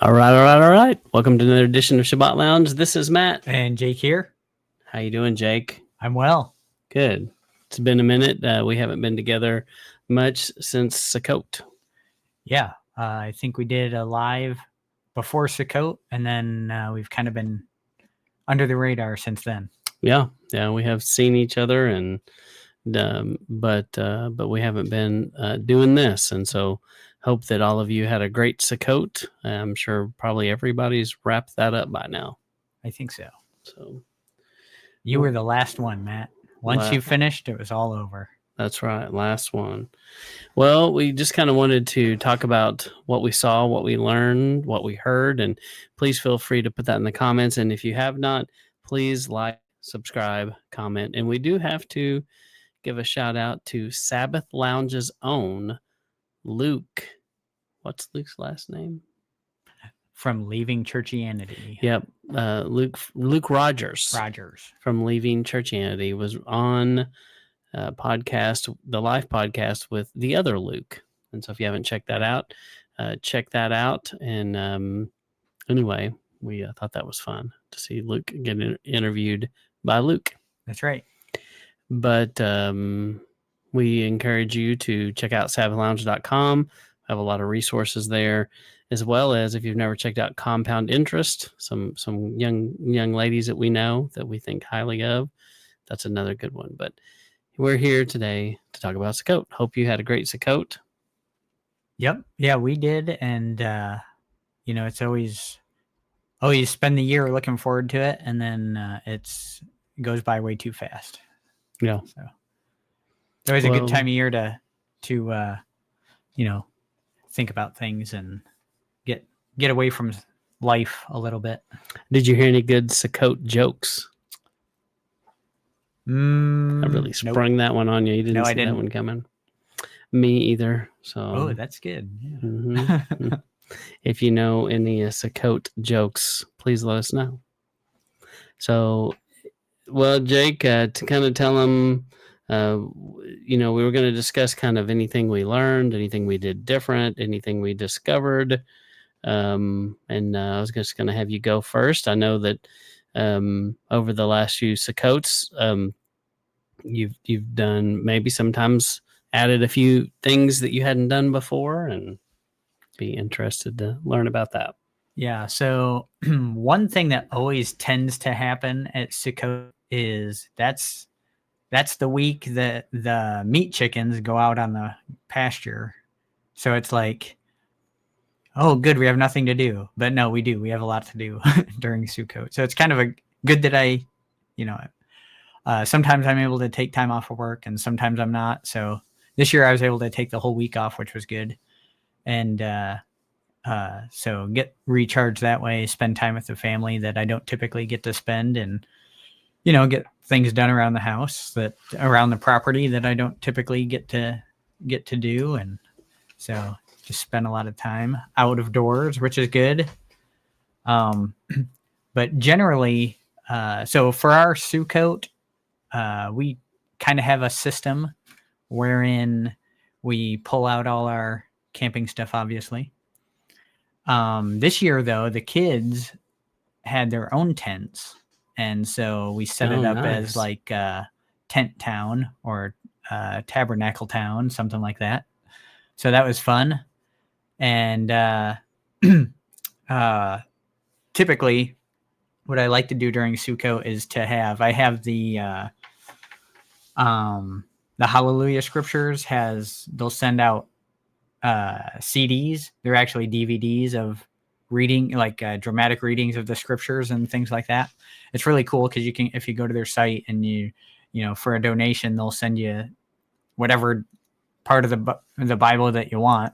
All right. Welcome to another edition of Shabbat Lounge. This is Matt. And Jake here. How you doing, Jake? I'm well. Good. It's been a minute. We haven't been together much since Sukkot. Yeah, I think we did a live before Sukkot, and then we've kind of been under the radar since then. Yeah, we have seen each other, and but we haven't been doing this, and so hope that all of you had a great Sukkot. I'm sure probably everybody's wrapped that up by now. I think so. So you were the last one, Matt. Once you finished, it was all over. That's right. Last one. Well, we just kind of wanted to talk about what we saw, what we learned, what we heard, and please feel free to put that in the comments. And if you have not, please like, subscribe, comment. And we do have to give a shout out to Sabbath Lounge's own Luke. What's Luke's last name? From Leaving Churchianity. Yep. Luke Rogers. From Leaving Churchianity was on podcast, the live podcast with the other Luke. And so if you haven't checked that out, check that out. And anyway, we thought that was fun to see Luke get interviewed by Luke. That's right. But we encourage you to check out SabbathLounge.com. Have a lot of resources there, as well as if you've never checked out Compound Interest, some young ladies that we know that we think highly of. That's another good one. But we're here today to talk about Sukkot. Hope you had a great Sukkot. Yep. Yeah, we did. And, it's always spend the year looking forward to it. And then it goes by way too fast. Yeah. So it's always a good time of year to think about things and get away from life a little bit. Did you hear any good Sukkot jokes? I really sprung that one on you. You didn't see that one coming. Me either. So that's good. Yeah. Mm-hmm. If you know any Sukkot jokes, please let us know. So, well, Jake, to kind of tell them, we were going to discuss kind of anything we learned, anything we did different, anything we discovered. And I was just going to have you go first. I know that over the last few Sukkots, you've done maybe sometimes added a few things that you hadn't done before, and be interested to learn about that. Yeah. So one thing that always tends to happen at Sukkot is that's the week that the meat chickens go out on the pasture. So it's like, oh, good, we have nothing to do. But no, we do. We have a lot to do during Sukkot. So it's kind of good that sometimes I'm able to take time off of work and sometimes I'm not. So this year I was able to take the whole week off, which was good. And so get recharged that way, spend time with the family that I don't typically get to spend, and get things done around the house, around the property that I don't typically get to do. And so just spend a lot of time out of doors, which is good. But generally, so for our Sukkot, we kind of have a system wherein we pull out all our camping stuff, obviously. This year, though, the kids had their own tents. And so we set it up as like Tent Town or Tabernacle Town, something like that. So that was fun. And typically what I like to do during Sukkot is I have the Hallelujah Scriptures they'll send out CDs. They're actually DVDs of reading, like dramatic readings of the scriptures and things like that. It's really cool because if you go to their site and you for a donation, they'll send you whatever part of the Bible that you want.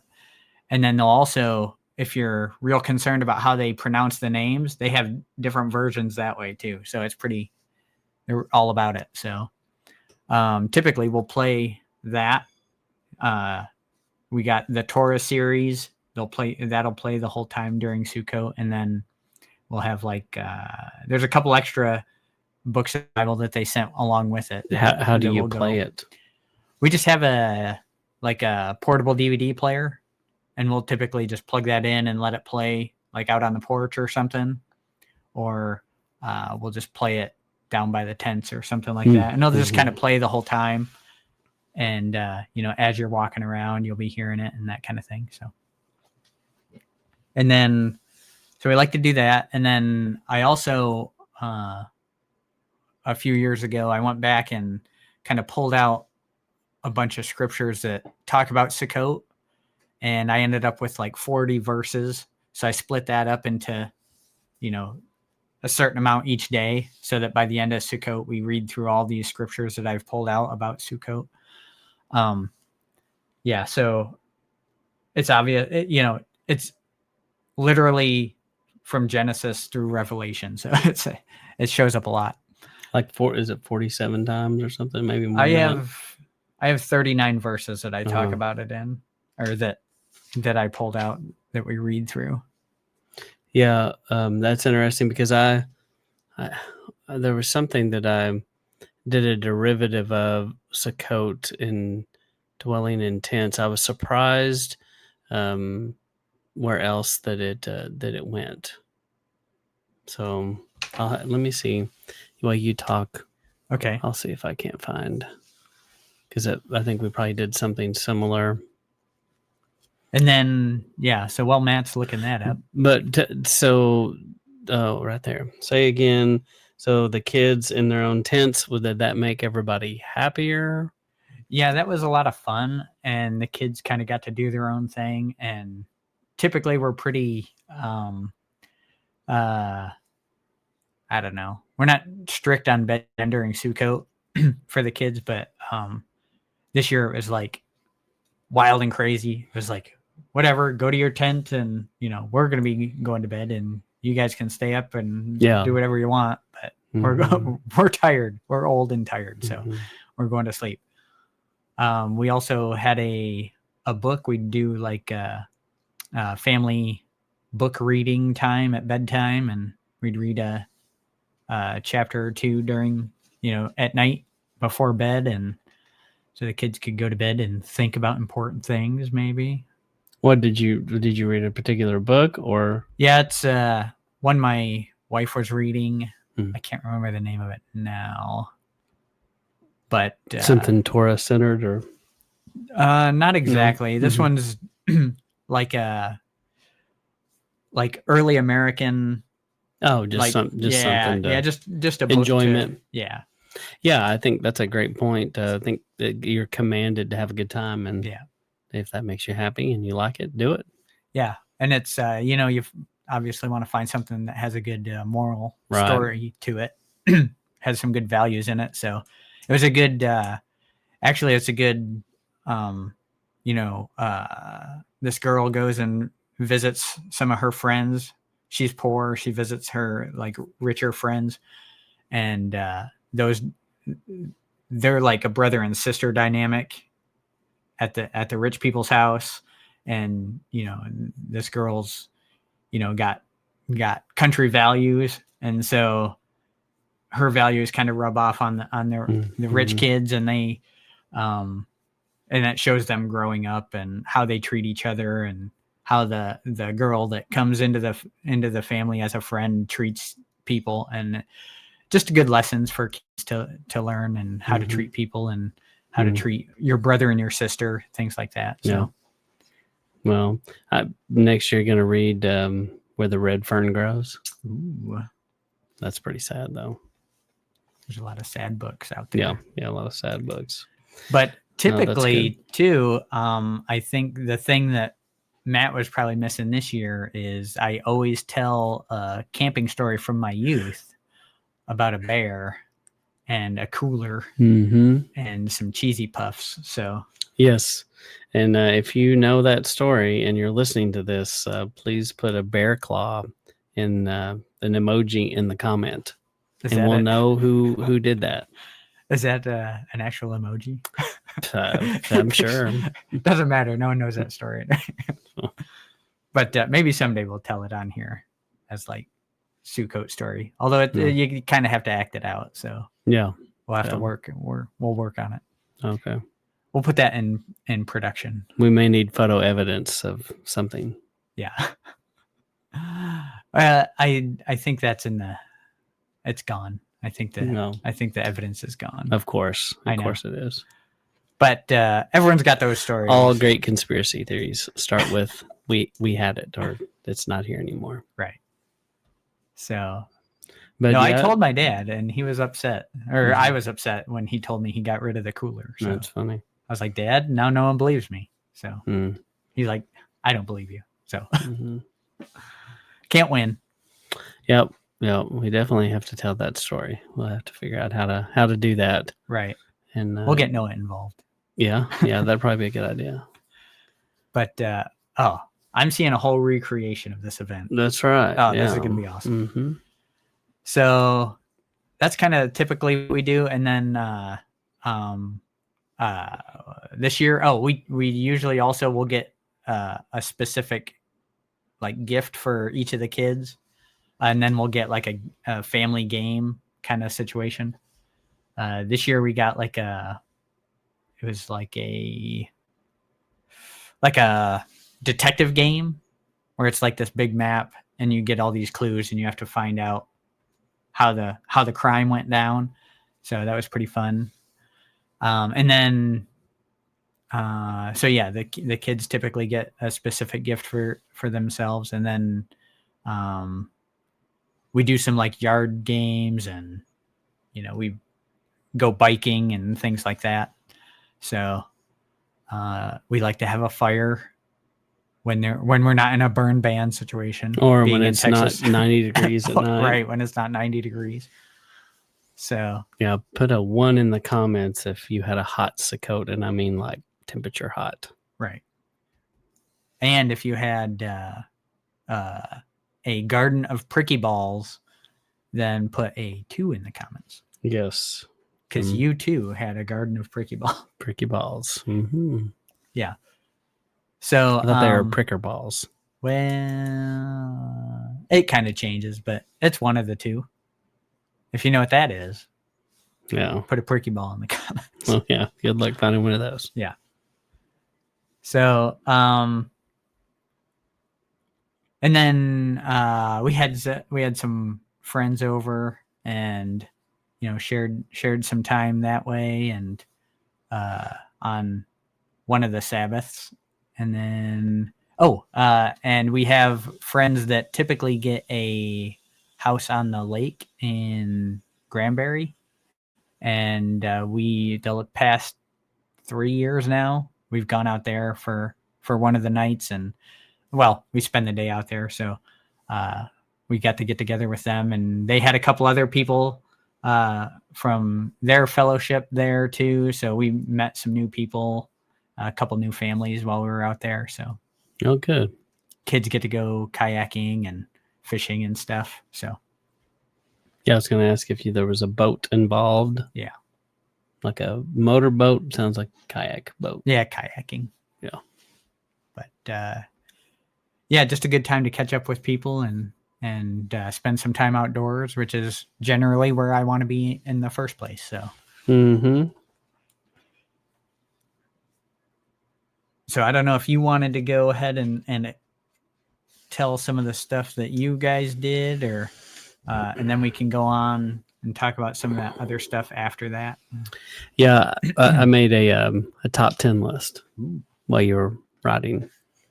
And then they'll also, if you're real concerned about how they pronounce the names, they have different versions that way too. So they're all about it. So typically we'll play that. We got the Torah series. That'll play the whole time during Sukkot. And then we'll have there's a couple extra books of the Bible that they sent along with it. How do you play it? We just have a portable DVD player, and we'll typically just plug that in and let it play like out on the porch or something, or we'll just play it down by the tents or something like that. And they'll just kind of play the whole time. And, as you're walking around, you'll be hearing it and that kind of thing. So, and then, so we like to do that. And then I also, a few years ago, I went back and kind of pulled out a bunch of scriptures that talk about Sukkot. And I ended up with like 40 verses. So I split that up into, a certain amount each day, so that by the end of Sukkot, we read through all these scriptures that I've pulled out about Sukkot. So it's obvious, it's literally from Genesis through Revelation. So it shows up a lot. Like is it 47 times or something? Maybe more. I have 39 verses that I talk about it in, or that I pulled out that we read through. Yeah, that's interesting because I there was something that I did a derivative of Sukkot in dwelling in tents. I was surprised where else that it went. So let me see while you talk. Okay, I'll see if I can't find, because I think we probably did something similar. And then, so while Matt's looking that up. But right there. Say again. So the kids in their own tents, did that make everybody happier? Yeah, that was a lot of fun. And the kids kind of got to do their own thing. And typically we're pretty, I don't know. We're not strict on bed during Sukkot for the kids, but this year it was like wild and crazy. It was like, whatever, go to your tent and, we're going to be going to bed and you guys can stay up and do whatever you want. But we're tired. We're old and tired. So we're going to sleep. We also had a book. We'd do like a family book reading time at bedtime, and we'd read a chapter or two during, at night before bed. And so the kids could go to bed and think about important things, maybe. What did you read a particular book or? Yeah, it's one my wife was reading. I can't remember the name of it now, but something Torah centered or? Not exactly. No. This one's like early American. Oh, just something. Just a book enjoyment. Yeah, I think that's a great point. I think that you're commanded to have a good time, and if that makes you happy and you like it, do it. Yeah, and it's you obviously want to find something that has a good moral story to it, has some good values in it. So it was a good. Actually, it's a good. This girl goes and visits some of her friends. She's poor. She visits her like richer friends, and they're like a brother and sister dynamic at the rich people's house. And this girl's got country values, and so her values kind of rub off on the rich kids, and they and that shows them growing up and how they treat each other, and how the girl that comes into the family as a friend treats people, and just good lessons for kids to learn, and how to treat people, and how to treat your brother and your sister, things like that. So. Yeah. Well, next year, going to read Where the Red Fern Grows. Ooh. That's pretty sad, though. There's a lot of sad books out there. Yeah, a lot of sad books. But typically, too, I think the thing that Matt was probably missing this year is I always tell a camping story from my youth about a bear and a cooler and some cheesy puffs. So yes. And if you know that story and you're listening to this, please put a bear claw in an emoji in the comment, and we'll know who did that. Is that an actual emoji? I'm sure. Doesn't matter. No one knows that story. But maybe someday we'll tell it on here as like Sukkot story. Although you kind of have to act it out. So yeah, we'll have to work. We'll work on it. Okay. We'll put that in production. We may need photo evidence of something. Yeah. I think that's it's gone. I think No, the evidence is gone. of course. I Of know. course it is. But everyone's got those stories. All great conspiracy theories start with we had it or it's not here anymore. Right. So But no, yeah, I told my dad and he was upset. Or I was upset when he told me he got rid of the cooler. So that's funny. I was like, Dad, now no one believes me. So Mm. he's like, I don't believe you. So Mm-hmm. can't win. Yep. Yeah, we definitely have to tell that story. We'll have to figure out how to do that. Right. And We'll get Noah involved. Yeah, that'd probably be a good idea. But I'm seeing a whole recreation of this event. That's right. Oh, this is gonna be awesome. Mm-hmm. So that's kind of typically what we do. And then this year, we usually also will get a specific like gift for each of the kids, and then we'll get like a family game kind of situation. This year we got like a detective game where it's like this big map and you get all these clues and you have to find out how the crime went down. So that was pretty fun. And then the kids typically get a specific gift for themselves, and then we do some like yard games, and we go biking and things like that. So we like to have a fire when we're not in a burn ban situation, or when it's not 90 degrees at night. Right, when it's not 90 degrees. So yeah, put a 1 in the comments if you had a hot Sukkot, and I mean like temperature hot. Right. And if you had a garden of pricky balls, then put a 2 in the comments. Yes. Because you too had a garden of pricky balls. Pricky balls. Mm-hmm. Yeah. So I thought they were pricker balls. Well, it kind of changes, but it's one of the two. If you know what that is, yeah, put a pricky ball in the comments. Well, yeah, good luck finding one of those. Yeah. So, and then we had some friends over, and shared some time that way, and on one of the Sabbaths, and then and we have friends that typically get a house on the lake in Granbury, and the past 3 years now we've gone out there for one of the nights, and we spend the day out there, so we got to get together with them, and they had a couple other people from their fellowship there too, so we met some new people, a couple new families while we were out there. So good. Kids get to go kayaking and fishing and stuff. So yeah, I was going to ask if there was a boat involved. Yeah, like a motorboat. Sounds like kayak boat. Yeah, kayaking. Yeah, but just a good time to catch up with people and spend some time outdoors, which is generally where I want to be in the first place. So So I don't know if you wanted to go ahead and tell some of the stuff that you guys did, or and then we can go on and talk about some of that other stuff after that. Yeah, I made a top 10 list while you were writing.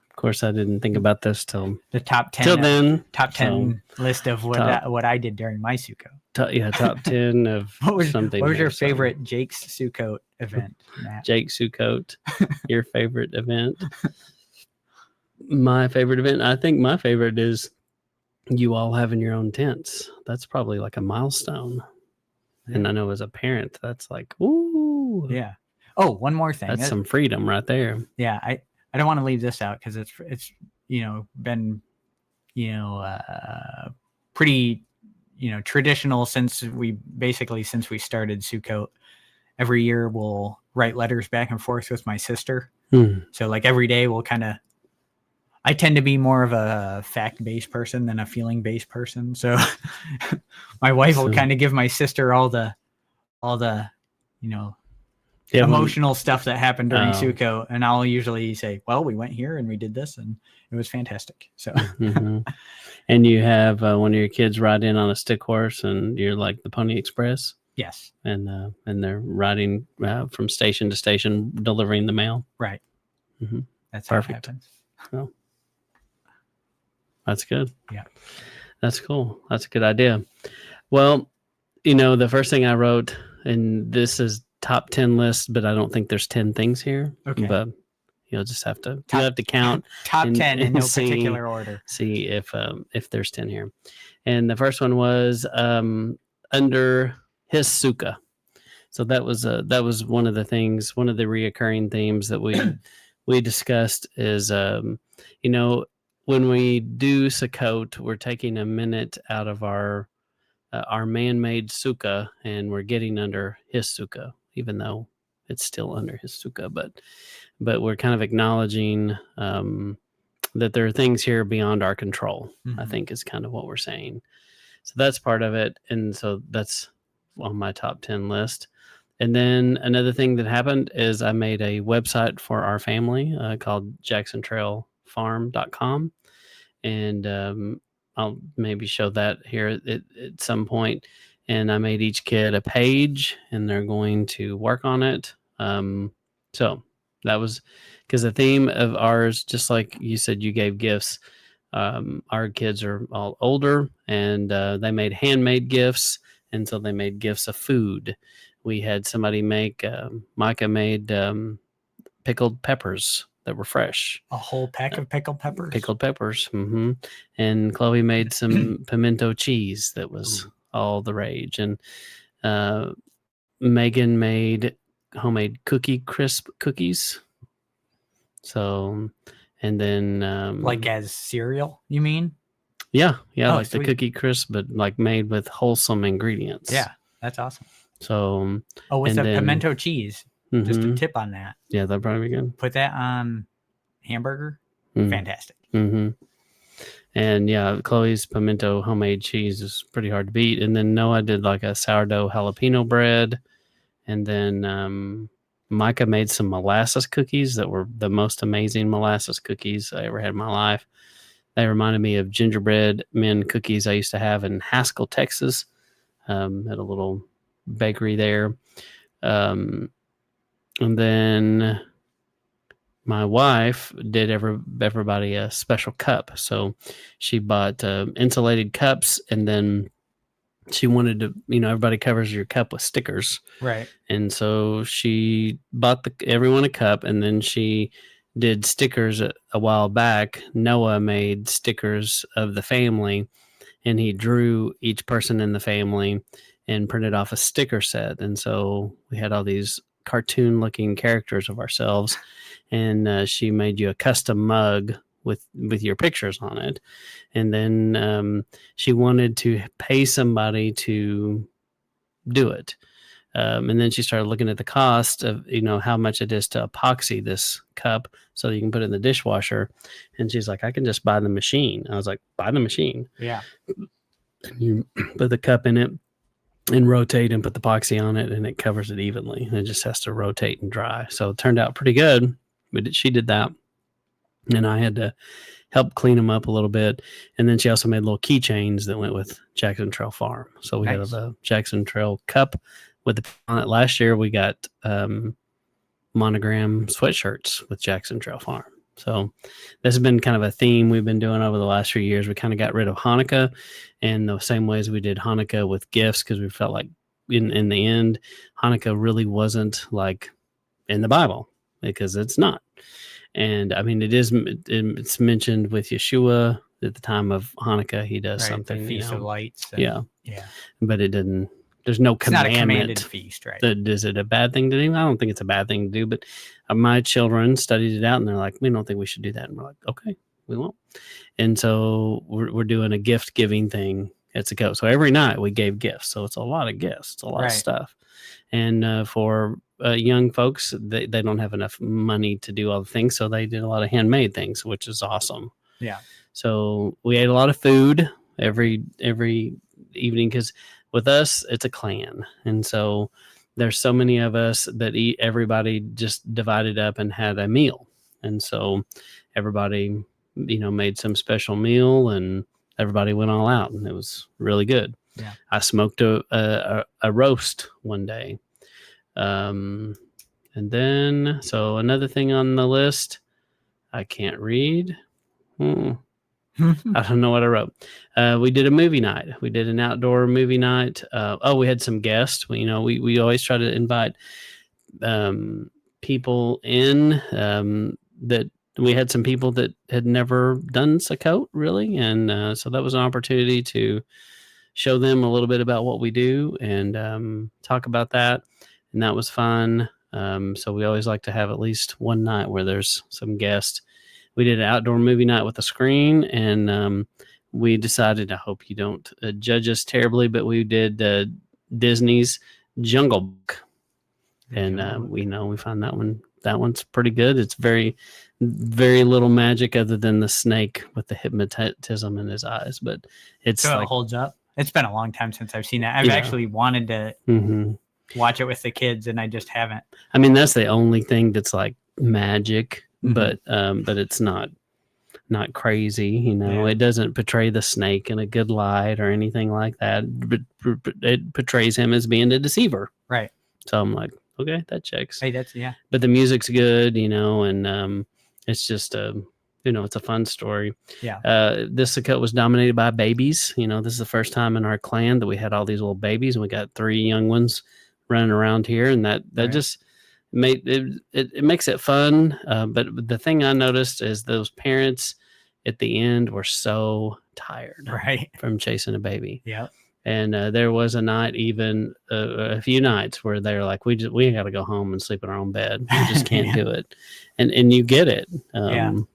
Of course, I didn't think about this till the top 10. Till then, top 10 list of what I did during my Sukkot. Top 10 of something. What was your favorite Jake's Sukkot event, Matt? Jake Sukkot, your favorite event? My favorite event, I think my favorite is you all having your own tents. That's probably like a milestone. Yeah. And I know as a parent, that's like, ooh. Yeah. Oh, one more thing. That's some freedom right there. Yeah. I don't want to leave this out because it's been pretty traditional since we started Sukkot. Every year we'll write letters back and forth with my sister. So like every day we'll I tend to be more of a fact-based person than a feeling-based person. So my wife will kind of give my sister all the emotional stuff that happened during Oh. Sukkot, and I'll usually say, well, we went here and we did this and it was fantastic. So Mhm. And you have one of your kids ride in on a stick horse, and you're like the Pony Express, yes, and they're riding from station to station delivering the mail. right. Mhm. That's Perfect. how it happens. Well, that's good. Yeah. That's cool. That's a good idea. Well, the first thing I wrote, and this is top 10 list, but I don't think there's 10 things here. Okay. But you'll just have to count top 10 in no see, particular order. See if there's 10 here. And the first one was under his sukkah. So that was one of the things, one of the reoccurring themes that we discussed is when we do Sukkot, we're taking a minute out of our man-made sukkah, and we're getting under his sukkah, even though it's still under his sukkah. But we're kind of acknowledging that there are things here beyond our control. I think is kind of what we're saying. So that's part of it, and so that's on my top 10 list. And then another thing that happened is I made a website for our family called jacksontrailfarm.com, and I'll maybe show that here at some point. And I made each kid a page, and they're going to work on it. So that was because the theme of ours, just like you said, you gave gifts. Our kids are all older, and they made handmade gifts, and so they made gifts of food. We had somebody make, Micah made pickled peppers that were fresh. A whole peck of pickled peppers? Pickled peppers. Mm-hmm. And Chloe made some pimento cheese that was all the rage. And Megan made homemade cookie crisp cookies. So, and then... like as cereal, you mean? Yeah, like sweet. the cookie crisp, but like made with wholesome ingredients. Yeah, that's awesome. So... with the pimento cheese, just a tip on that. Yeah, that'd probably be good. Put that on hamburger. Fantastic. Mm-hmm. And yeah, Chloe's pimento homemade cheese is pretty hard to beat. And then Noah did like a sourdough jalapeno bread. And then Micah made some molasses cookies that were the most amazing molasses cookies I ever had in my life. They reminded me of gingerbread men cookies I used to have in Haskell, Texas, at a little bakery there. And then my wife did everybody a special cup. So she bought insulated cups, and then she wanted to, everybody covers your cup with stickers. Right. And so she bought everyone a cup, and then she did stickers a while back. Noah made stickers of the family, and he drew each person in the family and printed off a sticker set. And so we had all these cartoon looking characters of ourselves, and she made you a custom mug with your pictures on it. And then she wanted to pay somebody to do it. And then she started looking at the cost of, how much it is to epoxy this cup so that you can put it in the dishwasher. And she's like, I can just buy the machine. I was like, buy the machine. Yeah. And you put the cup in it and rotate and put the epoxy on it, and it covers it evenly. And it just has to rotate and dry. So it turned out pretty good. But she did that. And I had to help clean them up a little bit. And then she also made little keychains that went with Jackson Trail Farm. So we had the Jackson Trail cup with the on it. Last year we got monogram sweatshirts with Jackson Trail Farm. So this has been kind of a theme we've been doing over the last few years. We kind of got rid of Hanukkah in the same ways we did Hanukkah with gifts, because we felt like in the end, Hanukkah really wasn't like in the Bible, because it's not. And I mean, it's mentioned with Yeshua at the time of Hanukkah. He does something, the Feast of Lights. Yeah. But it didn't. There's no commandment. Not a commanded feast, right? Is it a bad thing to do? I don't think it's a bad thing to do. But my children studied it out, and they're like, we don't think we should do that. And we're like, okay, we won't. And so we're doing a gift giving thing at Sukkot. So every night we gave gifts. So it's a lot of gifts. It's a lot of stuff. And for young folks, they don't have enough money to do all the things, so they did a lot of handmade things, which is awesome. Yeah. So we ate a lot of food every evening, because with us it's a clan, and so there's so many of us that everybody just divided up and had a meal. And so everybody, made some special meal and everybody went all out, and it was really good. Yeah. I smoked a roast one day. And then, so another thing on the list, I can't read. I don't know what I wrote. We did a movie night. We did an outdoor movie night. We had some guests. We always try to invite people in that we had some people that had never done Sukkot really. And so that was an opportunity to show them a little bit about what we do and talk about that. And that was fun. So we always like to have at least one night where there's some guests. We did an outdoor movie night with a screen, and we decided, I hope you don't judge us terribly, but we did Disney's Jungle Book. And we find that one's pretty good. It's very, very little magic other than the snake with the hypnotism in his eyes, but it's so it holds up. It's been a long time since I've seen that. I've actually wanted to watch it with the kids, and I just haven't. I mean, that's the only thing that's like magic, but it's not crazy. It doesn't portray the snake in a good light or anything like that. But it portrays him as being a deceiver. Right. So I'm like, okay, that checks. Hey, that's But the music's good, and it's just it's a fun story. Yeah. This Sukkot was dominated by babies. This is the first time in our clan that we had all these little babies, and we got 3 young ones running around here, and that right. just made it makes it fun. But the thing I noticed is those parents at the end were so tired, right, from chasing a baby. Yeah. And there was a night, even a few nights, where they're like, we got to go home and sleep in our own bed. We just can't do it. And you get it.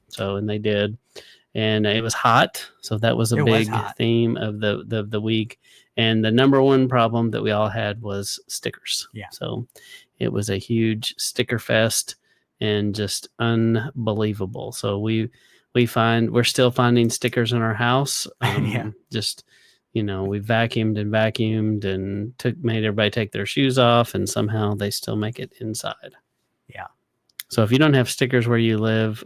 So, and they did. And it was hot. So that was a big theme of the week. And the number one problem that we all had was stickers. Yeah. So it was a huge sticker fest and just unbelievable. So we're still finding stickers in our house. Just, we vacuumed and made everybody take their shoes off, and somehow they still make it inside. Yeah. So if you don't have stickers where you live,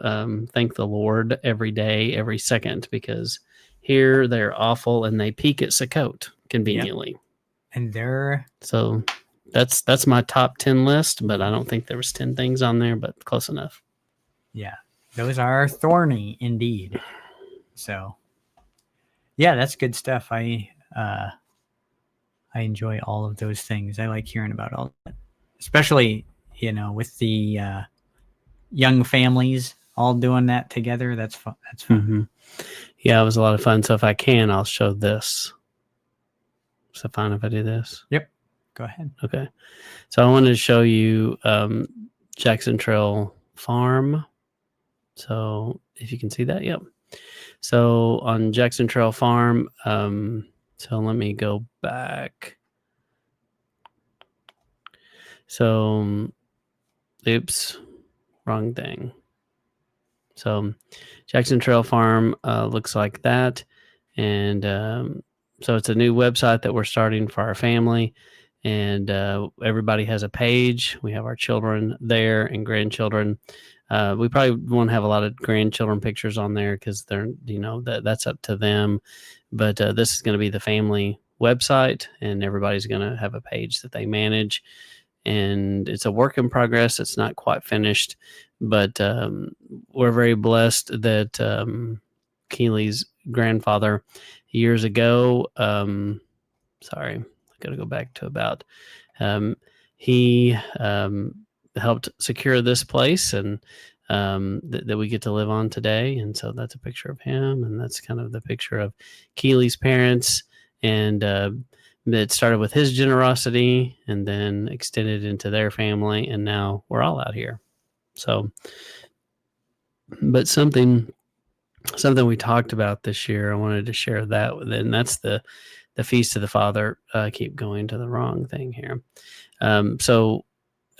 thank the Lord every day, every second, because here they're awful and they peak at Sukkot conveniently. Yep. And so that's my top 10 list, but I don't think there was 10 things on there, but close enough. Yeah. Those are thorny indeed. So yeah, that's good stuff. I enjoy all of those things. I like hearing about all that, especially, with the young families all doing that together. That's fun. That's fun. Mm-hmm. Yeah, it was a lot of fun. So if I can, I'll show this. Is it fine if I do this? Yep. Go ahead. Okay. So I wanted to show you Jackson Trail Farm. So if you can see that, yep. So on Jackson Trail Farm, so let me go back. So, oops, wrong thing. So Jackson Trail Farm looks like that. And so it's a new website that we're starting for our family. And everybody has a page. We have our children there and grandchildren. We probably won't have a lot of grandchildren pictures on there because they're, that's up to them. But this is going to be the family website, and everybody's going to have a page that they manage. And it's a work in progress. It's not quite finished, but we're very blessed that Keely's grandfather years ago, sorry, I got to go back to about, he helped secure this place and that we get to live on today. And so that's a picture of him, and that's kind of the picture of Keely's parents. And it started with his generosity and then extended into their family, and now we're all out here. So, but something we talked about this year, I wanted to share that with, and that's the Feast of the Father. I keep going to the wrong thing here. So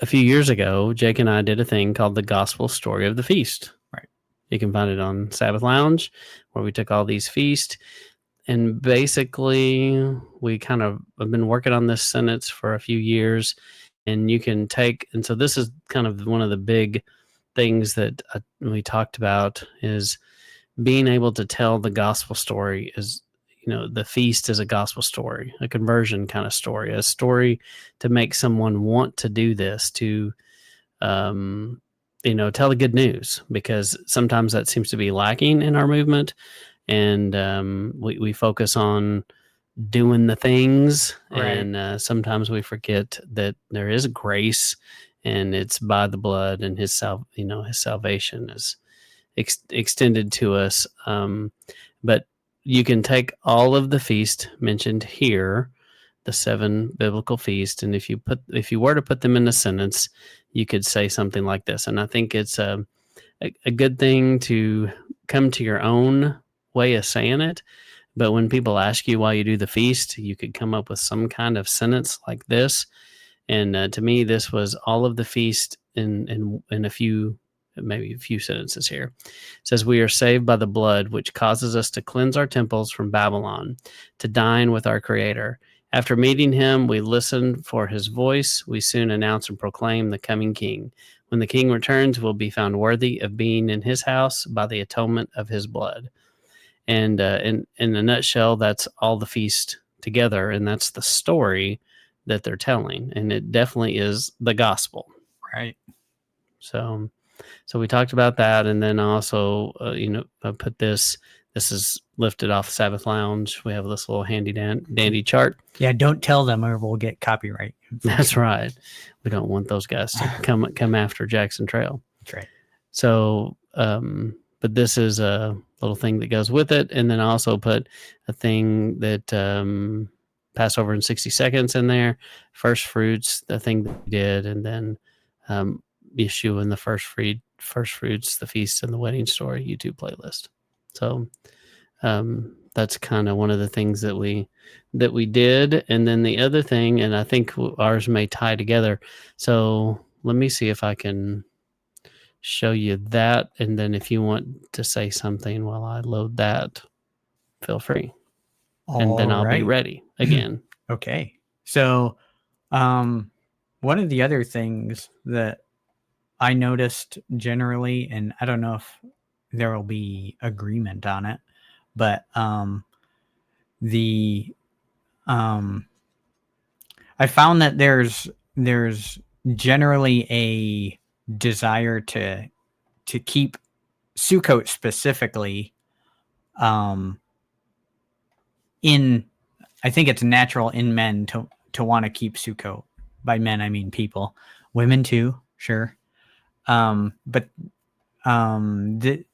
a few years ago, Jake and I did a thing called the Gospel Story of the Feast. Right. You can find it on Sabbath Lounge, where we took all these feasts. And basically, we kind of have been working on this sentence for a few years. And you can take, and so this is kind of one of the big things that we talked about, is being able to tell the gospel story. Is, the feast is a gospel story, a conversion kind of story, a story to make someone want to do this, to tell the good news, because sometimes that seems to be lacking in our movement. And we focus on doing the things, Right. and sometimes we forget that there is grace, and it's by the blood, and his salvation is extended to us. But you can take all of the feast mentioned here, the 7 biblical feasts, and if you were to put them in a sentence, you could say something like this. And I think it's a good thing to come to your own way of saying it. But when people ask you why you do the feast, you could come up with some kind of sentence like this. And to me, this was all of the feast in a few, maybe a few sentences here. It says, "We are saved by the blood, which causes us to cleanse our temples from Babylon, to dine with our Creator. After meeting him, we listen for his voice. We soon announce and proclaim the coming King. When the King returns, we'll be found worthy of being in his house by the atonement of his blood." And in a nutshell, that's all the feast together, and that's the story that they're telling, and it definitely is the gospel. Right. So we talked about that, and then also, I put this. This is lifted off Sabbath Lounge. We have this little handy dandy chart. Yeah, don't tell them or we'll get copyright. That's right. We don't want those guys to come after Jackson Trail. That's right. So, but this is a little thing that goes with it, and then I also put a thing that Passover in 60 seconds in there, first fruits, the thing that we did, and then Yeshua and the first fruits, the feast, and the wedding story YouTube playlist. So that's kind of one of the things that we did. And then the other thing, and I think ours may tie together. So let me see if I can show you that, and then if you want to say something while I load that, feel free. And then I'll be ready again. Okay. So one of the other things that I noticed generally, and I don't know if there will be agreement on it, but I found that there's generally a desire to keep Sukkot specifically in, I think it's natural in men to want to keep Sukkot. By men, I mean people. Women too, sure. But the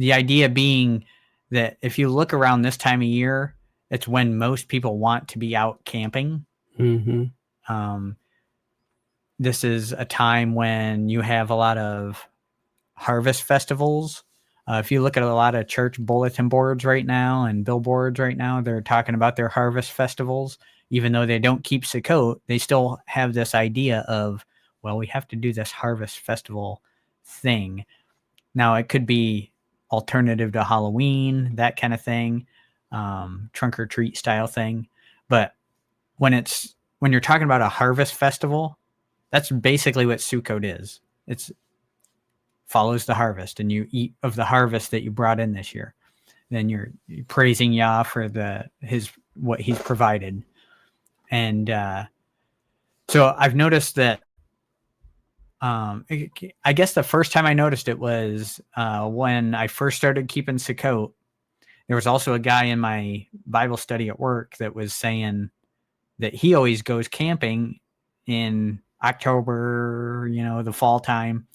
idea being that if you look around this time of year, it's when most people want to be out camping. Mm-hmm. This is a time when you have a lot of harvest festivals. If you look at a lot of church bulletin boards right now and billboards right now, they're talking about their harvest festivals. Even though they don't keep Sukkot, they still have this idea of, well, we have to do this harvest festival thing. Now, it could be alternative to Halloween, that kind of thing, trunk or treat style thing. But when you're talking about a harvest festival, that's basically what Sukkot is. It's follows the harvest, and you eat of the harvest that you brought in this year. Then you're praising Yah for what he's provided. And so I've noticed that I guess the first time I noticed it was when I first started keeping Sukkot. There was also a guy in my Bible study at work that was saying that he always goes camping in October, the fall time.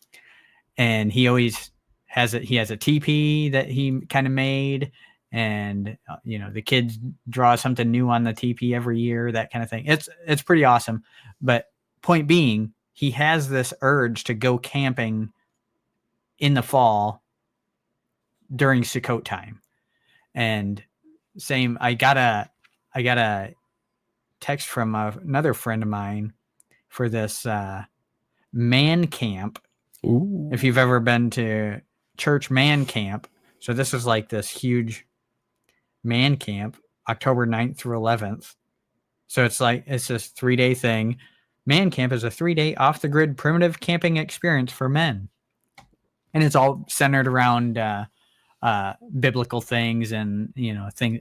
And he always has a teepee that he kind of made. And, the kids draw something new on the teepee every year, that kind of thing. It's pretty awesome. But point being, he has this urge to go camping in the fall during Sukkot time. And same, I got a text from another friend of mine for this man camp. Ooh. If you've ever been to church man camp. So this is like this huge man camp, October 9th through 11th. So it's this 3-day thing. Man camp is a 3-day off-the-grid primitive camping experience for men. And it's all centered around biblical things and, things.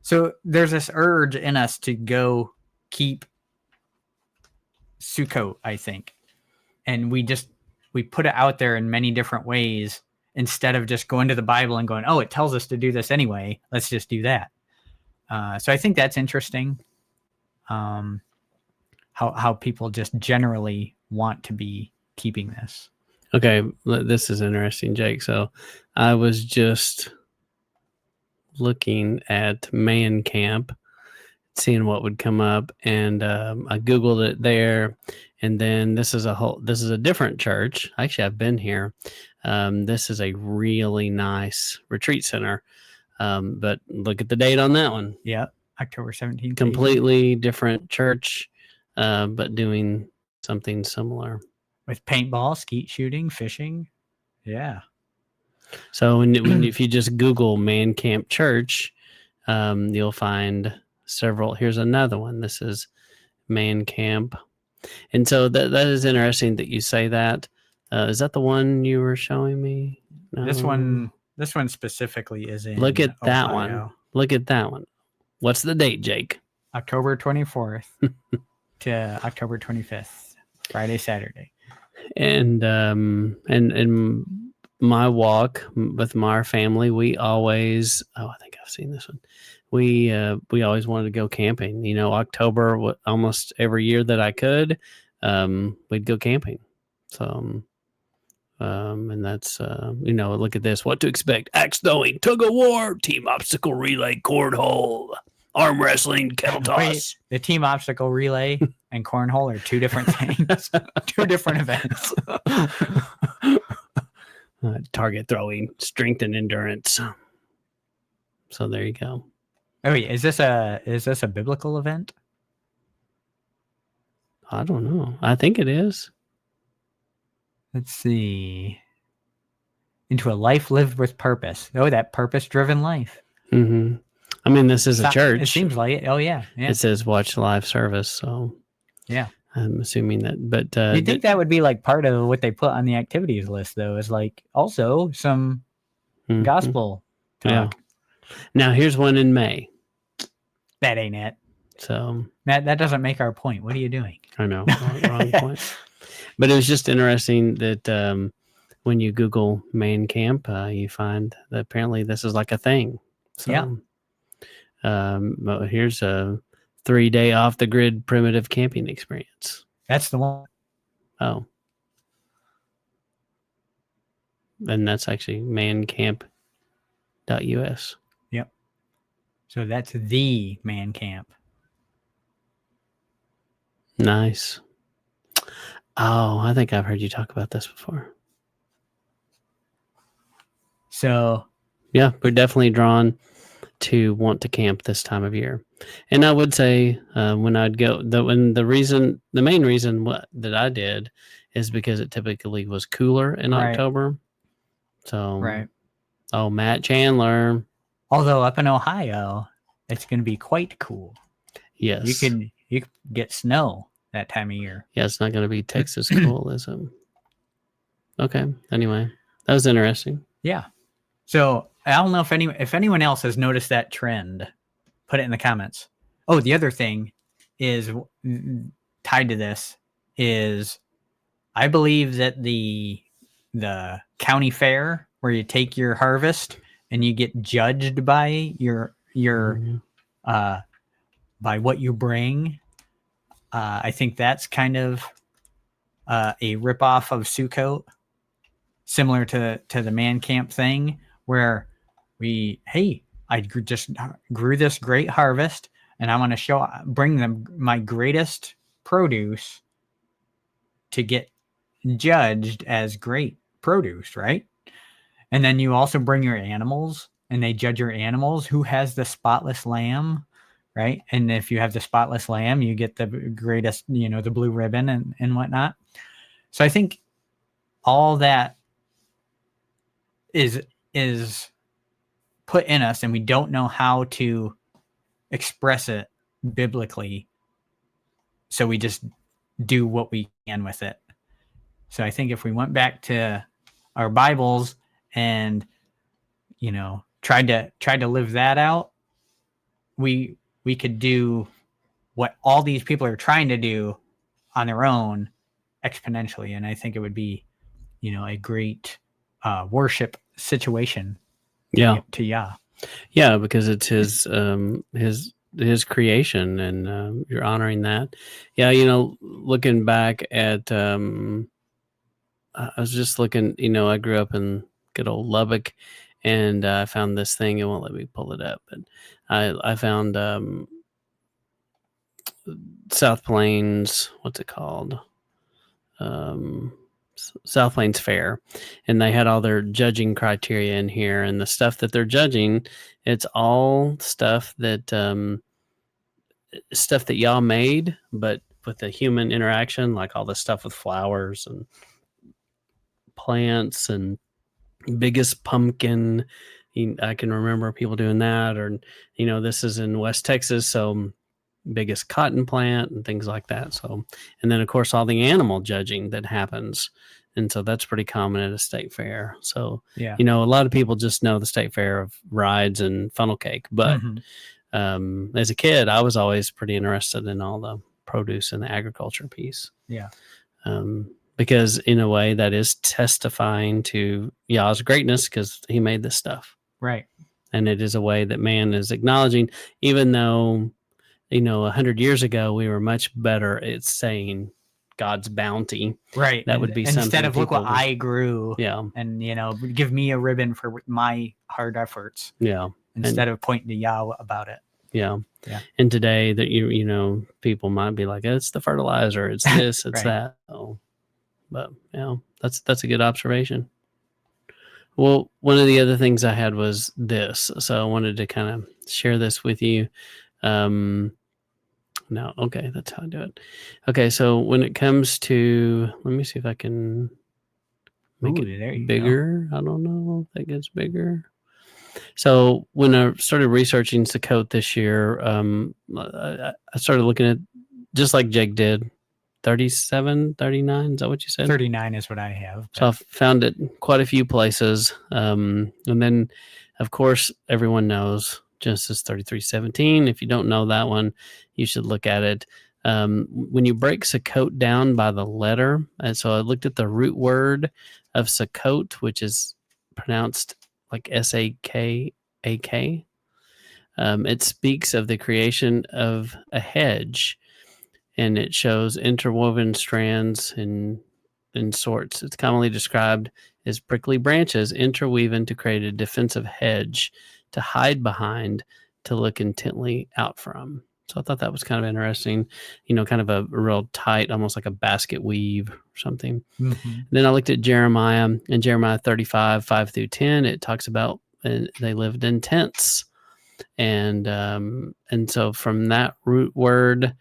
So there's this urge in us to go keep Sukkot, I think. And we put it out there in many different ways instead of just going to the Bible and going, oh, it tells us to do this anyway. Let's just do that. So I think that's interesting. How people just generally want to be keeping this. Okay, this is interesting, Jake. So I was just looking at Man Camp, seeing what would come up, and I Googled it there. And then this is a different church. Actually, I've been here. This is a really nice retreat center. But look at the date on that one. Yeah, October 17th. Completely different church, but doing something similar. With paintball, skeet shooting, fishing. Yeah. So if you just Google Man Camp Church, you'll find several. Here's another one. This is Man Camp. And so that is interesting that you say that. Is that the one you were showing me? No. This one specifically is in Look at that Ohio. one. Look at that one. What's the date, Jake? October 24th to October 25th. Friday, Saturday. And my walk with my family, we always, I think I've seen this one. We always wanted to go camping. October, almost every year that I could, we'd go camping. So, and that's, look at this. What to expect: axe throwing, tug of war, team obstacle relay, cornhole, arm wrestling, kettle toss. Wait, the team obstacle relay and cornhole are two different things, two different events. Target throwing, strength and endurance. So there you go. Oh yeah, is this a biblical event? I don't know. I think it is. Let's see. Into a life lived with purpose. Oh, that purpose-driven life. Mm-hmm. I mean, this is a church. It seems like it. Oh yeah. It says watch live service. So yeah, I'm assuming that. But you'd think that would be like part of what they put on the activities list, though, is like also some gospel talk. Yeah. Now here's one in May. That ain't it. So that doesn't make our point. What are you doing? I know, wrong point. But it was just interesting that when you Google Man Camp, you find that apparently this is like a thing. So, yeah. But here's a 3-day off the grid primitive camping experience. That's the one. Oh. And that's actually mancamp.us. Yep. So that's the Man Camp. Nice. Oh, I think I've heard you talk about this before. So yeah, we're definitely drawn to want to camp this time of year. And I would say when I'd go, the main reason that I did is because it typically was cooler in October. So, right. Oh, Matt Chandler. Although up in Ohio, it's going to be quite cool. Yes. You could get snow that time of year. Yeah, it's not going to be Texas cool, is it? Okay. Anyway, that was interesting. Yeah. So I don't know if anyone else has noticed that trend. Put it in the comments. Oh, the other thing is tied to this is I believe that the county fair where you take your harvest and you get judged by your by what you bring. I think that's kind of a ripoff of Sukkot, similar to the Man Camp thing, where I just grew this great harvest, and I want to bring them my greatest produce to get judged as great produce, right? And then you also bring your animals, and they judge your animals. Who has the spotless lamb, right? And if you have the spotless lamb, you get the greatest, the blue ribbon and whatnot. So I think all that is put in us, and we don't know how to express it biblically so we just do what we can with it. So I think if we went back to our Bibles and, you know, tried to live that out, we could do what all these people are trying to do on their own exponentially. And I think it would be, you know, a great worship situation Yeah. to Yah. Yeah, because it's his creation, and you're honoring that. Yeah, you know, looking back at, I was just looking. You know, I grew up in good old Lubbock, and I found this thing. It won't let me pull it up, but I found South Plains. What's it called? South Plains Fair, and they had all their judging criteria in here, and the stuff that they're judging, it's all stuff that y'all made, but with the human interaction, like all the stuff with flowers and plants and biggest pumpkin. I can remember people doing that, or, you know, this is in West Texas, so biggest cotton plant and things like that. So, and then of course all the animal judging that happens, and so that's pretty common at a state fair. So, Yeah. you know, a lot of people just know the state fair of rides and funnel cake, but as a kid, I was always pretty interested in all the produce and the agriculture piece. Yeah. Because in a way that is testifying to Yah's greatness, because he made this stuff. Right. And it is a way that man is acknowledging, even though, you know, 100 years ago, we were much better at saying God's bounty. Right. That would be something. Instead of look what I grew. Yeah. And, you know, give me a ribbon for my hard efforts. Yeah. Instead of pointing to Yah about it. Yeah. Yeah. And today that you know, people might be like, it's the fertilizer, it's this, it's right. that. Oh, but yeah, that's a good observation. Well, one of the other things I had was this, so I wanted to kind of share this with you. No, okay, that's how I do it. Okay, so when it comes to, let me see if I can make it bigger. I don't know if that gets bigger. So when I started researching Sukkot this year, I started looking at, just like Jake did, 37, 39, is that what you said? 39 is what I have. So I found it quite a few places. And then, of course, everyone knows Genesis 33:17. If you don't know that one, you should look at it. When you break Sukkot down by the letter, and so I looked at the root word of Sukkot, which is pronounced like S-A-K-A-K. It speaks of the creation of a hedge, and it shows interwoven strands in sorts. It's commonly described as prickly branches interweaving to create a defensive hedge to hide behind, to look intently out from. So I thought that was kind of interesting, you know, kind of a real tight, almost like a basket weave or something. Then I looked at Jeremiah, and Jeremiah 35:5-10, it talks about, and they lived in tents. And so from that root word,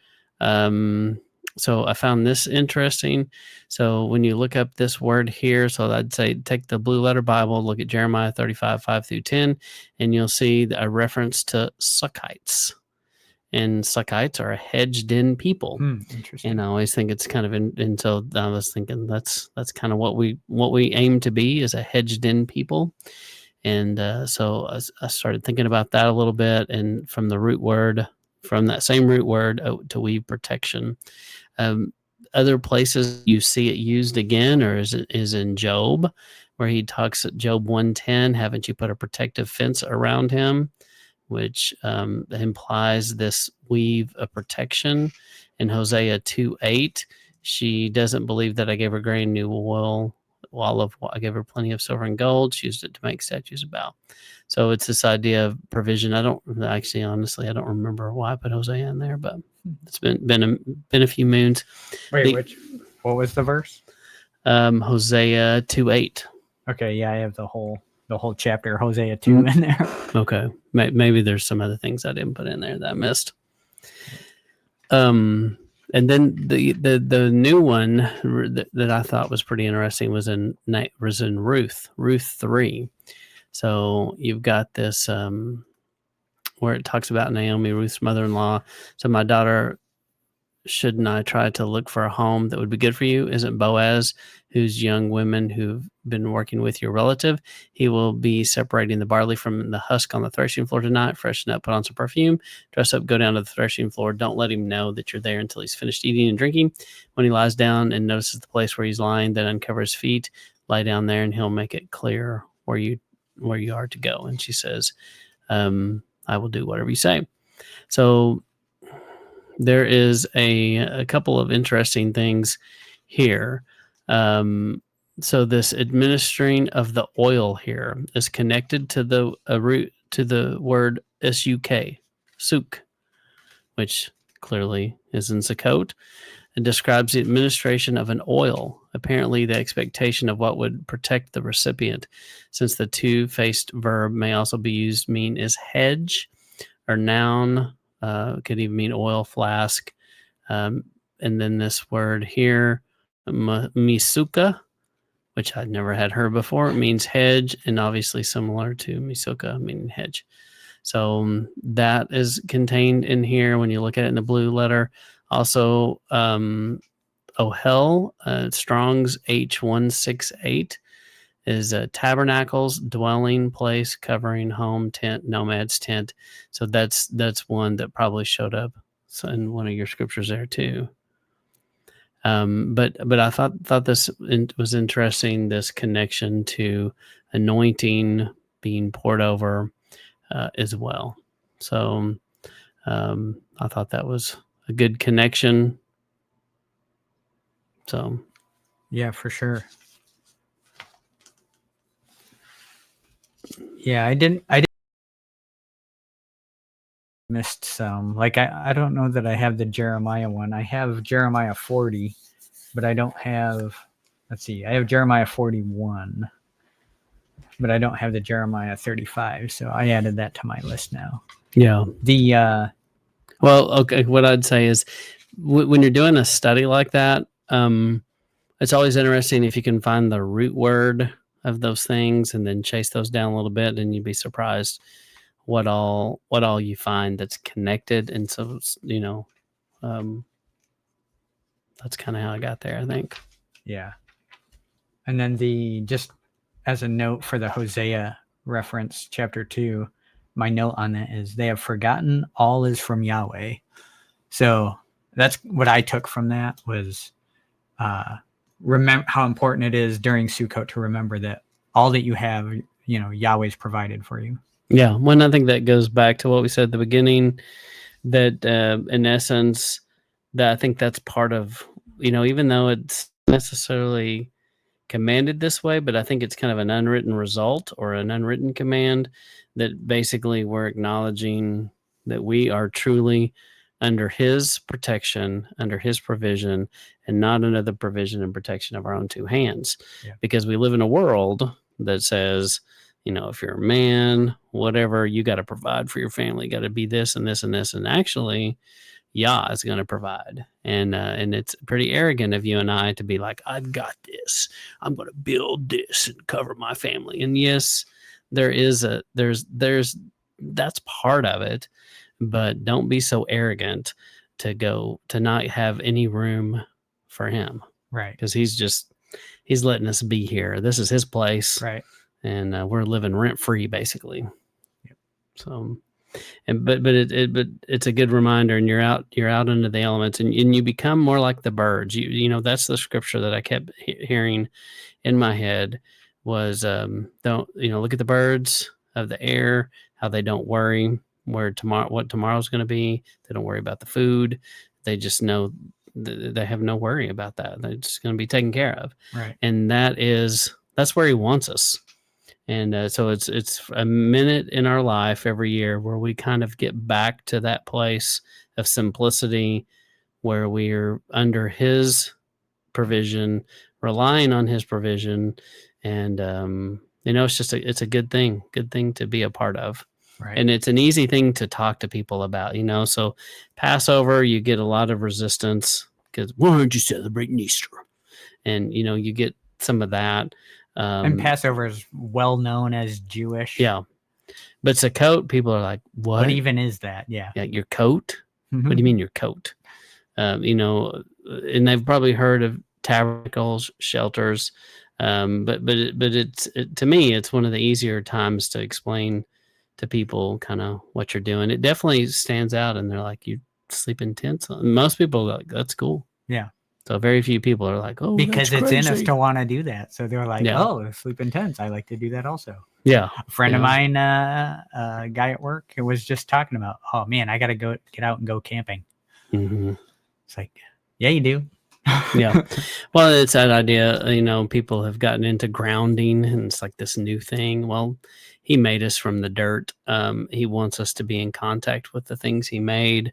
so I found this interesting. So when you look up this word here, so I'd say take the Blue Letter Bible, look at Jeremiah 35:5-10, and you'll see a reference to Suckites. And Suckites are a hedged-in people. Interesting. And I always think it's kind of, and so I was thinking that's kind of what we aim to be, is a hedged-in people. And so I started thinking about that a little bit, and from the root word, from that same root word, to weave protection. Other places you see it used again, or is in Job, where he talks at Job 1:10, haven't you put a protective fence around him, which implies this weave of protection. In Hosea 2:8, she doesn't believe that I gave her grain, new oil, I gave her plenty of silver and gold. She used it to make statues about. So it's this idea of provision. I don't actually, honestly, I don't remember why I put Hosea in there, but it's been a few moons. Wait, what was the verse? Hosea 2:8. Okay, yeah, I have the whole chapter, Hosea 2 in there. Okay, maybe there's some other things I didn't put in there that I missed. And then the new one that I thought was pretty interesting was in Ruth 3. So you've got this where it talks about Naomi, Ruth's mother-in-law. So my daughter, shouldn't I try to look for a home that would be good for you? Isn't Boaz, whose young women who've been working with your relative? He will be separating the barley from the husk on the threshing floor tonight. Freshen up, put on some perfume, dress up, go down to the threshing floor. Don't let him know that you're there until he's finished eating and drinking. When he lies down and notices the place where he's lying, then uncover his feet, lie down there, and he'll make it clear where you are to go. And she says, I will do whatever you say. So there is a couple of interesting things here. So this administering of the oil here is connected to the root to the word suk, which clearly is in Sukkot. It describes the administration of an oil, apparently the expectation of what would protect the recipient, since the two-faced verb may also be used mean is hedge or noun. Could even mean oil flask. And then this word here, misuka, which I'd never had heard before, it means hedge, and obviously similar to misuka, meaning hedge. So that is contained in here when you look at it in the blue letter. Also, Ohel, Strong's H168, is tabernacles, dwelling place, covering, home, tent, nomad's tent. So that's one that probably showed up in one of your scriptures there too. But I thought this was interesting, this connection to anointing being poured over as well. So I thought that was a good connection. So yeah, for sure. Yeah, I didn't missed some. Like I don't know that I have the Jeremiah one. I have Jeremiah 40, but I don't have, let's see, I have Jeremiah 41, but I don't have the Jeremiah 35. So I added that to my list now. yeah. Well, okay. What I'd say is when you're doing a study like that, it's always interesting if you can find the root word of those things and then chase those down a little bit, and you'd be surprised what all you find that's connected. And so, that's kind of how I got there, I think. Yeah. And then just as a note for the Hosea reference, chapter 2, my note on that is they have forgotten all is from Yahweh. So that's what I took from that was remember how important it is during Sukkot to remember that all that you have, Yahweh's provided for you. Yeah. Well, I think that goes back to what we said at the beginning, that in essence, that I think that's part of, even though it's necessarily commanded this way, but I think it's kind of an unwritten result or an unwritten command that basically we're acknowledging that we are truly under his protection, under his provision, and not under the provision and protection of our own two hands. Yeah. Because we live in a world that says, if you're a man, whatever, you got to provide for your family, got to be this and this and this. And actually, Yah is going to provide. And it's pretty arrogant of you and I to be like, I've got this. I'm going to build this and cover my family. And yes, there's that's part of it, but don't be so arrogant to not have any room for him. Right. Because he's letting us be here. This is his place. Right. And we're living rent free basically. Yep. So, but it's a good reminder, and you're out into the elements, and you become more like the birds. That's the scripture that I kept hearing in my head was, don't, look at the birds of the air, how they don't worry what tomorrow's going to be. They don't worry about the food. They just know they have no worry about that. They're just going to be taken care of. Right. And that's where he wants us. And so it's a minute in our life every year where we kind of get back to that place of simplicity where we're under his provision, relying on his provision. And, it's a good thing to be a part of. Right. And it's an easy thing to talk to people about, so Passover, you get a lot of resistance because why aren't you celebrating Easter? And, you get some of that. And Passover is well known as Jewish. Yeah. But Sukkot, people are like, what? What even is that? Yeah. Yeah, your coat? Mm-hmm. What do you mean your coat? And they've probably heard of tabernacles, shelters, but to me, it's one of the easier times to explain to people kind of what you're doing. It definitely stands out, and they're like, "You sleep in tents?" Most people are like, "That's cool." Yeah. So very few people are like, "Oh, because that's it's crazy." in us to want to do that. So they're like, Yeah. "Oh, sleep in tents. I like to do that also." Yeah, A friend of mine, a guy at work, was just talking about, "Oh man, I got to go get out and go camping." Mm-hmm. It's like, yeah, you do. Yeah. Well, it's that idea, people have gotten into grounding, and it's like this new thing. Well, he made us from the dirt. He wants us to be in contact with the things he made.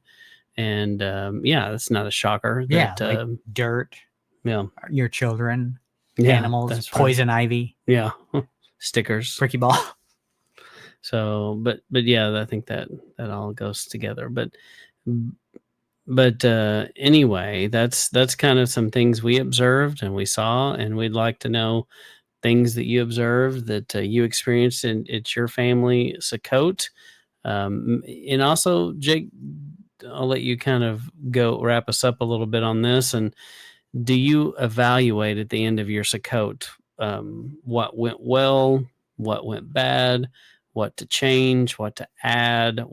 And that's not a shocker. Yeah, That, like dirt, yeah. your children, Yeah, animals, that's right. poison ivy, Yeah. Stickers. pricky ball. So, but yeah, I think that all goes together. But anyway, that's kind of some things we observed and we saw, and we'd like to know things that you observed that you experienced at your family Sukkot. And also, Jake, I'll let you kind of go wrap us up a little bit on this. And do you evaluate at the end of your Sukkot what went well, what went bad, what to change, what to add,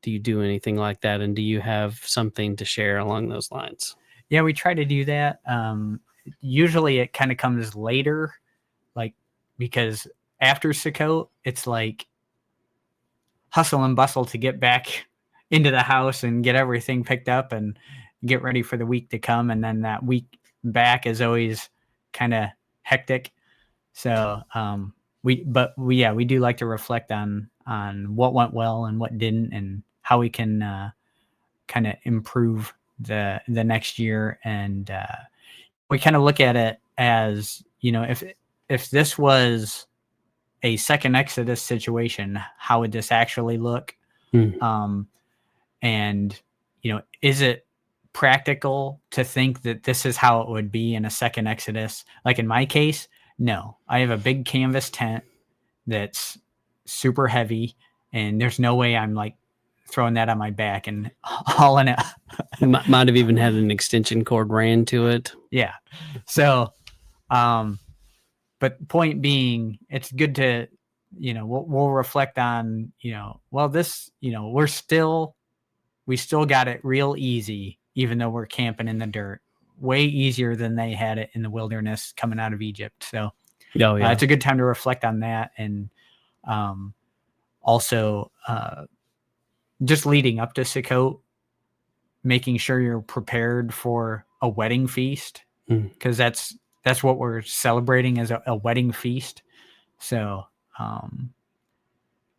do you do anything like that? And do you have something to share along those lines? Yeah, we try to do that. Usually it kind of comes later, like, because after Sukkot, it's like hustle and bustle to get back into the house and get everything picked up and get ready for the week to come. And then that week back is always kind of hectic. So we do like to reflect on what went well and what didn't, and how we can kind of improve the next year. And we kind of look at it as, if this was a second Exodus situation, how would this actually look? And is it practical to think that this is how it would be in a second Exodus? Like in my case, no. I have a big canvas tent that's super heavy, and there's no way I'm like throwing that on my back and hauling it. Might have even had an extension cord ran to it. Yeah. So, but point being, it's good to, we'll reflect on, this, we still got it real easy, even though we're camping in the dirt, way easier than they had it in the wilderness coming out of Egypt. So it's a good time to reflect on that. And also just leading up to Sukkot, making sure you're prepared for a wedding feast, because that's what we're celebrating, as a wedding feast. So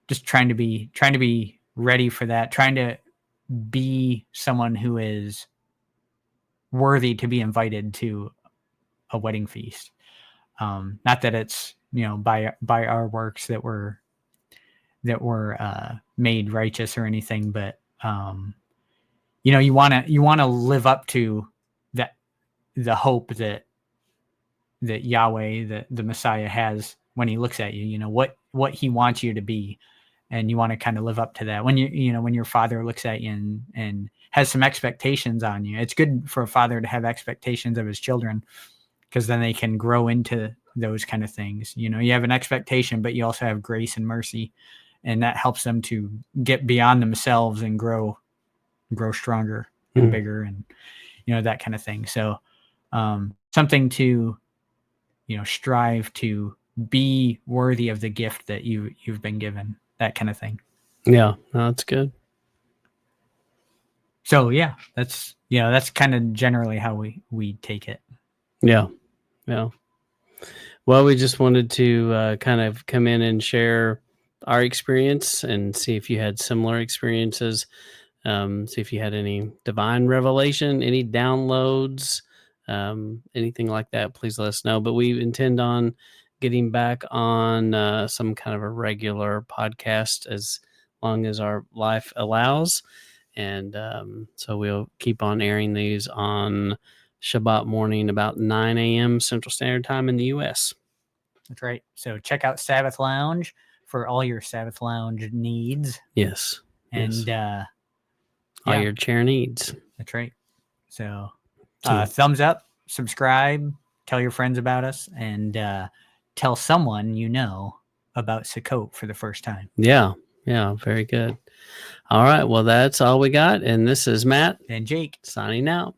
just trying to be ready for that, trying to be someone who is worthy to be invited to a wedding feast. Not that it's, by our works that we're made righteous or anything, but you want to live up to that, the hope that Yahweh, the Messiah, has when he looks at you, what he wants you to be. And you want to kind of live up to that. When when your father looks at you and has some expectations on you, it's good for a father to have expectations of his children, because then they can grow into those kind of things. You have an expectation, but you also have grace and mercy, and that helps them to get beyond themselves and grow stronger and bigger, and that kind of thing. So something to strive to be worthy of the gift that you've been given, that kind of thing. Yeah, no, that's good. So yeah, that's kind of generally how we take it. Yeah. Well, we just wanted to kind of come in and share our experience and see if you had similar experiences. See if you had any divine revelation, any downloads, anything like that. Please let us know. But we intend on getting back on some kind of a regular podcast as long as our life allows. And so we'll keep on airing these on Shabbat morning about 9 a.m. Central Standard Time in the U.S. That's right. So check out Sabbath Lounge for all your Sabbath Lounge needs. Yes. And all your chair needs. That's right. So, So- thumbs up, subscribe, tell your friends about us, and tell someone you know about Sukkot for the first time. Yeah. Very good. All right. Well, that's all we got. And this is Matt And Jake. signing out.